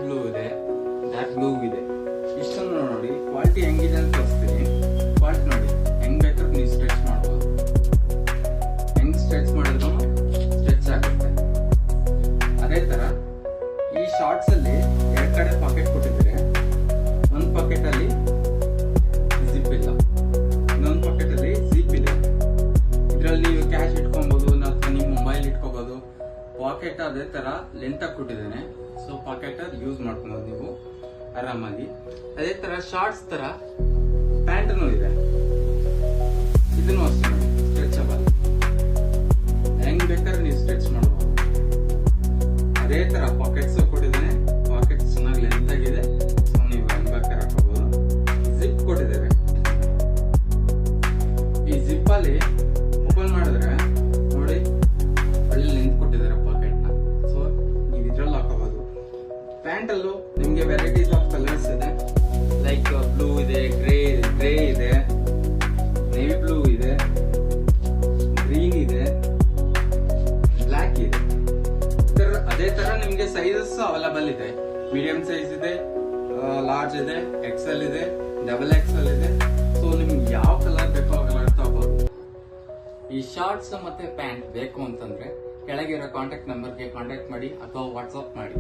Blue ಇದೆ, dark blue ಇದೆ. ಇಷ್ಟನ್ನು ನೋಡಿ ಕ್ವಾಲಿಟಿ ಹೆಂಗಿದೆ ಅಂತ ತೋರಿಸ್ತೀನಿ. ಕ್ವಾಲಿಟಿ ನೋಡಿ ಹೆಂಗ್ ಬೇಕಾದ್ರೆ ನೀವು ಸ್ಟ್ರೆಚ್ ಮಾಡ್ಬೋದು. ಹೆಂಗ್ ಸ್ಟ್ರೆಚ್ ಮಾಡಿದ್ರು ಸ್ಟ್ರೆಚ್ ಆಗುತ್ತೆ. ಅದೇ ತರ ಈ ಶಾರ್ಟ್ಸ್ ಅಲ್ಲಿ 2 ಕಡೆ ಪಾಕೆಟ್ ಕೊಟ್ಟಿದ್ದಾರೆ. ಒಂದು ಪಾಕೆಟ್ ಅಲ್ಲಿ ಜಿಪ್ ಇಲ್ಲ, ಇನ್ನೊಂದು ಪಾಕೆಟ್ ಅಲ್ಲಿ ಜಿಪ್ ಇದೆ. ಇದ್ರಲ್ಲಿ ನೀವು ಕ್ಯಾಶ್ ಇಟ್ಕೊಬಹುದು ಅಥವಾ ನೀವು ಮೊಬೈಲ್ ಇಟ್ಕೋಬಹುದು. ಪಾಕೆಟ್ ಅದೇ ತರ ಲೆಂತ್ ಆಗಿ ಕೊಟ್ಟಿದ್ದೇನೆ, ಸೊ ಪಾಕೆಟ್ ಯೂಸ್ ಮಾಡ್ಕೊಬಹುದು ನೀವು ಆರಾಮಾಗಿ. ಅದೇ ತರ ಶಾರ್ಟ್ಸ್ ತರ ಪ್ಯಾಂಟ್ನು ಇದೆ. ಇದನ್ನು ಅಷ್ಟೇ ನೋಡಿ ಸ್ಟ್ರೆಚಬಲ್, ಹೆಂಗ್ ಬೇಕಾದ್ರೆ ನೀವು ಸ್ಟ್ರೆಚ್ ಮಾಡಬಹುದು. ಅದೇ ತರ ಪಾಕೆಟ್ಸ್ ಕೊಟ್ಟಿದ್ದೇನೆ, ಪಾಕೆಟ್ಸ್ ಚೆನ್ನಾಗಿ ಲೆಂತ್ ಆಗಿದೆ, ಸೊ ನೀವು ಹೆಂಗ್ ಬೇಕಾದ್ರೆ ಹಾಕೋಬಹುದು. ಜಿಪ್ ಕೊಟ್ಟಿದ್ದೇವೆ. ಈ ಜಿಪ್ ಅಲ್ಲಿ ಓಪನ್ ಮಾಡಿದ್ರೆ ನೋಡಿ ಒಳ್ಳೆ ಲೆಂತ್ ಕೊಟ್ಟಿದ್ದಾರೆ ಪಾಕೆಟ್ ನ, ಸೊ ನೀವು ಇದ್ರಲ್ಲಿ ಹಾಕೋಬಹುದು. ಪ್ಯಾಂಟ್ ಅಲ್ಲೂ ನಿಮ್ಗೆ ವೆರೈಟೀಸ್ ಆಫ್ ಕಲರ್ಸ್ ಇದೆ, ಲೈಕ್ ಬ್ಲೂ ಇದೆ, ಗ್ರೇ ಇದೆ, ನೇವಿ ಬ್ಲೂ ಇದೆ, ಗ್ರೀನ್ ಇದೆ, ಬ್ಲಾಕ್ ಇದೆ. ಅದೇ ತರ ನಿಮ್ಗೆ ಸೈಜಸ್ ಅವೈಲಬಲ್ ಇದೆ. ಮೀಡಿಯಂ ಸೈಜ್ ಇದೆ, ಲಾರ್ಜ್ ಇದೆ, ಎಕ್ಸೆಲ್ ಇದೆ, ಡಬಲ್ ಎಕ್ಸೆಲ್ ಇದೆ. ಸೊ ನಿಮ್ಗೆ ಯಾವ ಕಲರ್ ಬೇಕೋ ಆ ಕಲರ್ ತಗೋಬಹುದು. ಈ ಶಾರ್ಟ್ಸ್ ಮತ್ತೆ ಪ್ಯಾಂಟ್ ಬೇಕು ಅಂತಂದ್ರೆ ಕೆಳಗಿರೋ ಕಾಂಟ್ಯಾಕ್ಟ್ ನಂಬರ್ಗೆ ಕಾಂಟ್ಯಾಕ್ಟ್ ಮಾಡಿ ಅಥವಾ ವಾಟ್ಸ್ಆಪ್ ಮಾಡಿ.